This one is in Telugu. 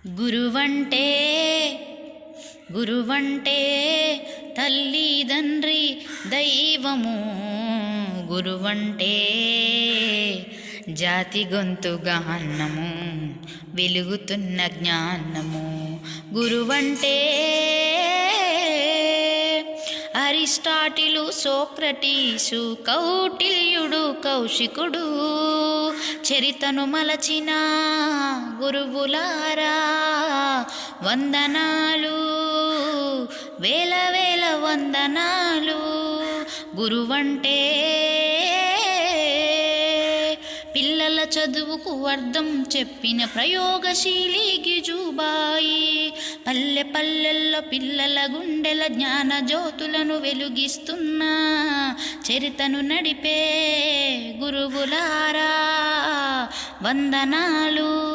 గురువంటే గురువంటే తల్లిదండ్రి దైవము. గురువంటే జాతి గొంతుగా అన్నము, వెలుగుతున్న జ్ఞానము. గురువంటే అరిస్టాటిలు, సోక్రటీసు, కౌటిల్యుడు, కౌశికుడు చరితను మలచిన గురువులారా వందనాలు, వేల వేల వందనాలు. గురువంటే పిల్లల చదువుకు అర్థం చెప్పిన ప్రయోగశీలి గిజుబాయి. పల్లె పల్లెల్లో పిల్లల గుండెల జ్ఞాన జ్యోతులను వెలుగిస్తున్న చరితను నడిపే గురువులారా వందనాలు.